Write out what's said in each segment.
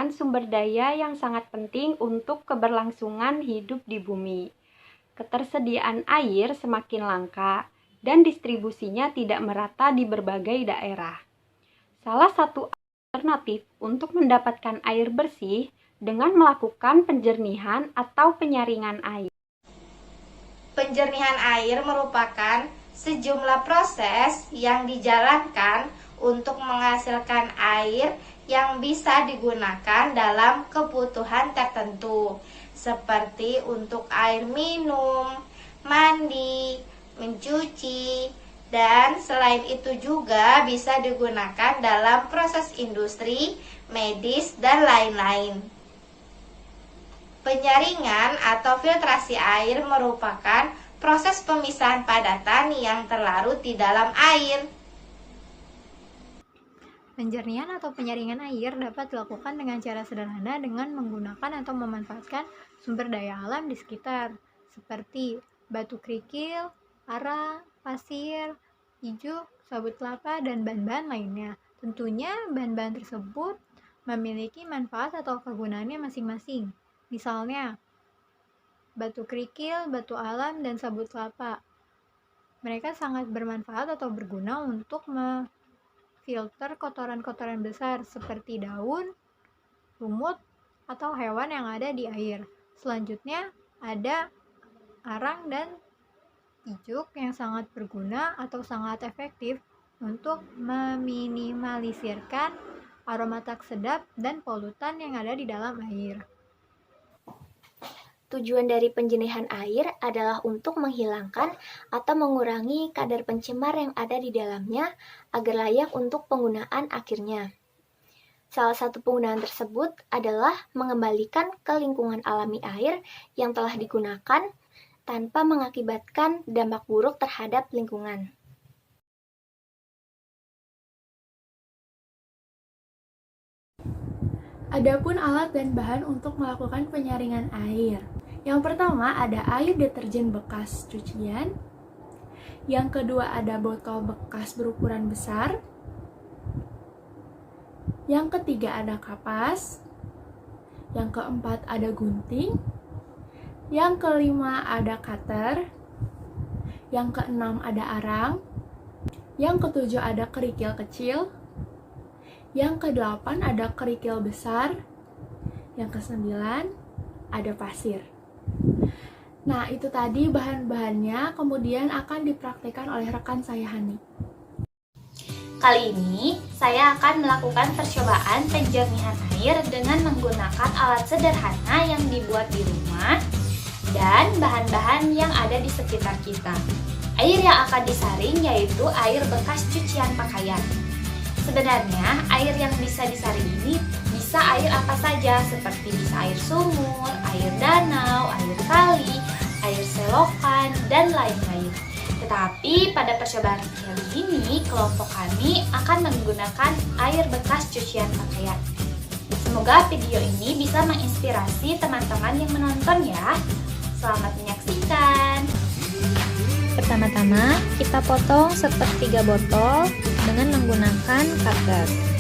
merupakan sumber daya yang sangat penting untuk keberlangsungan hidup di bumi. Ketersediaan air semakin langka dan distribusinya tidak merata di berbagai daerah. Salah satu alternatif untuk mendapatkan air bersih dengan melakukan penjernihan atau penyaringan air. Penjernihan air merupakan sejumlah proses yang dijalankan untuk menghasilkan air yang bisa digunakan dalam kebutuhan tertentu, seperti untuk air minum, mandi, mencuci, dan selain itu juga bisa digunakan dalam proses industri, medis, dan lain-lain. Penyaringan atau filtrasi air merupakan proses pemisahan padatan yang terlarut di dalam air. Penjernihan atau penyaringan air dapat dilakukan dengan cara sederhana dengan menggunakan atau memanfaatkan sumber daya alam di sekitar, seperti batu kerikil, arang, pasir, ijuk, sabut kelapa, dan bahan-bahan lainnya. Tentunya bahan-bahan tersebut memiliki manfaat atau kegunaannya masing-masing. Misalnya, batu kerikil, batu alam, dan sabut kelapa. Mereka sangat bermanfaat atau berguna untuk filter kotoran-kotoran besar seperti daun, lumut, atau hewan yang ada di air. Selanjutnya ada arang dan ijuk yang sangat berguna atau sangat efektif untuk meminimalisirkan aroma tak sedap dan polutan yang ada di dalam air. Tujuan dari penjernihan air adalah untuk menghilangkan atau mengurangi kadar pencemar yang ada di dalamnya agar layak untuk penggunaan akhirnya. Salah satu penggunaan tersebut adalah mengembalikan ke lingkungan alami air yang telah digunakan tanpa mengakibatkan dampak buruk terhadap lingkungan. Adapun alat dan bahan untuk melakukan penyaringan air. Yang pertama ada air deterjen bekas cucian. Yang kedua ada botol bekas berukuran besar. Yang ketiga ada kapas. Yang keempat ada gunting. Yang kelima ada cutter. Yang keenam ada arang. Yang ketujuh ada kerikil kecil. Yang kedelapan ada kerikil besar. Yang kesembilan ada pasir. Nah, itu tadi bahan-bahannya, kemudian akan dipraktikkan oleh rekan saya Hani. Kali ini, saya akan melakukan percobaan penjernihan air dengan menggunakan alat sederhana yang dibuat di rumah dan bahan-bahan yang ada di sekitar kita. Air yang akan disaring yaitu air bekas cucian pakaian. Sebenarnya, air yang bisa disaring ini bisa air apa saja, seperti bisa air sumur, air danau, air kali, air selokan, dan lain-lain. Tetapi pada percobaan kali ini, kelompok kami akan menggunakan air bekas cucian pakaian. Semoga video ini bisa menginspirasi teman-teman yang menonton ya. Selamat menyaksikan. Pertama-tama, kita potong sepertiga botol dengan menggunakan cutter.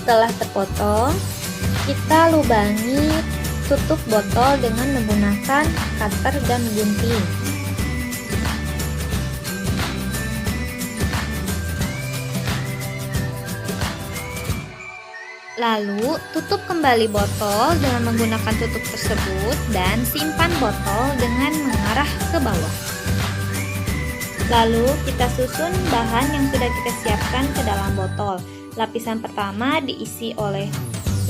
Setelah terpotong, kita lubangi tutup botol dengan menggunakan cutter dan gunting. Lalu, tutup kembali botol dengan menggunakan tutup tersebut dan simpan botol dengan mengarah ke bawah. Lalu, kita susun bahan yang sudah kita siapkan ke dalam botol. Lapisan pertama diisi oleh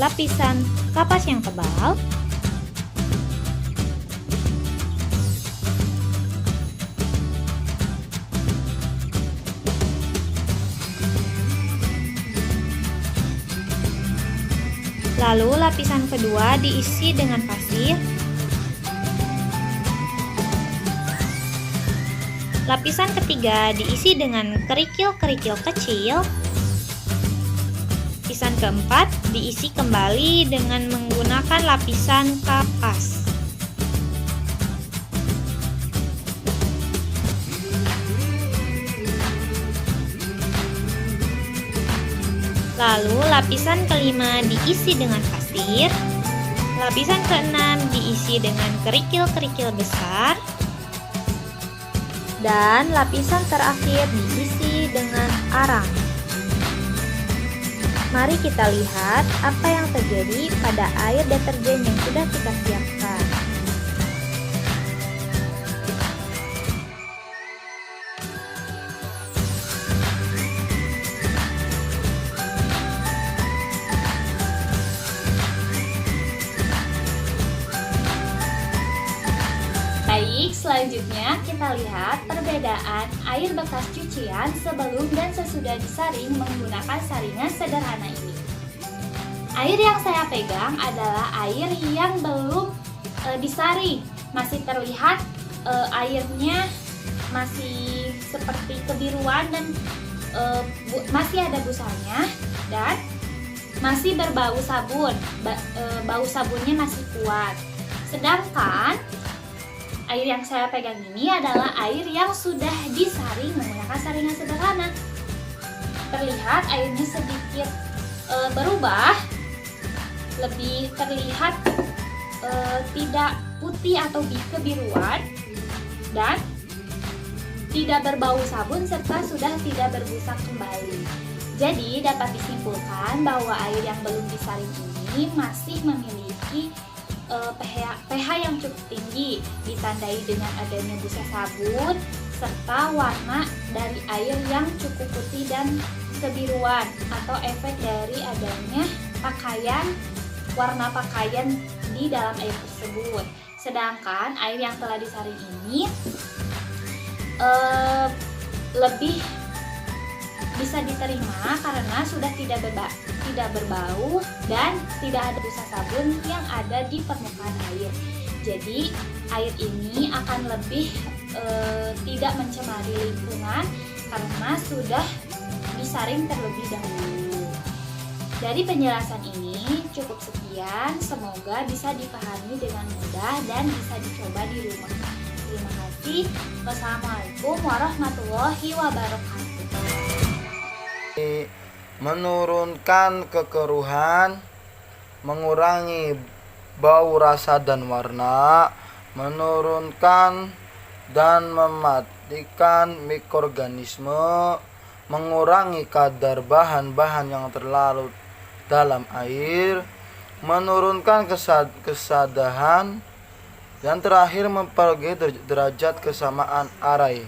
lapisan kapas yang tebal. Lalu lapisan kedua diisi dengan pasir. Lapisan ketiga diisi dengan kerikil-kerikil kecil. Lapisan keempat diisi kembali dengan menggunakan lapisan kapas. Lalu lapisan kelima diisi dengan pasir. Lapisan keenam diisi dengan kerikil-kerikil besar. Dan lapisan terakhir diisi dengan arang. Mari kita lihat apa yang terjadi pada air deterjen yang sudah kita siapkan. Baik, selanjutnya kita lihat perbedaan air bekas cucian sebelum dan sesudah disaring menggunakan saringan sederhana ini. Air yang saya pegang adalah air yang belum disaring. Masih terlihat airnya masih seperti kebiruan dan masih ada busanya dan masih berbau sabun. Bau sabunnya masih kuat. Sedangkan air yang saya pegang ini adalah air yang sudah disaring menggunakan saringan sederhana. Terlihat airnya sedikit berubah, lebih terlihat tidak putih atau kebiruan dan tidak berbau sabun serta sudah tidak berbusa kembali. Jadi dapat disimpulkan bahwa air yang belum disaring ini masih memiliki pH yang cukup tinggi, ditandai dengan adanya busa sabun serta warna dari air yang cukup putih dan kebiruan atau efek dari adanya warna pakaian di dalam air tersebut. Sedangkan air yang telah disaring ini lebih bisa diterima karena sudah tidak berbau dan tidak ada busa sabun yang ada di permukaan air. Jadi air ini akan lebih tidak mencemari lingkungan karena sudah disaring terlebih dahulu. Dari penjelasan ini cukup sekian, semoga bisa dipahami dengan mudah dan bisa dicoba di rumah. Terima kasih. Wassalamualaikum warahmatullahi wabarakatuh. Menurunkan kekeruhan, mengurangi bau, rasa, dan warna, menurunkan dan mematikan mikroorganisme, mengurangi kadar bahan-bahan yang terlarut dalam air, menurunkan kesadaran, dan terakhir memperbaiki derajat kesamaan arai.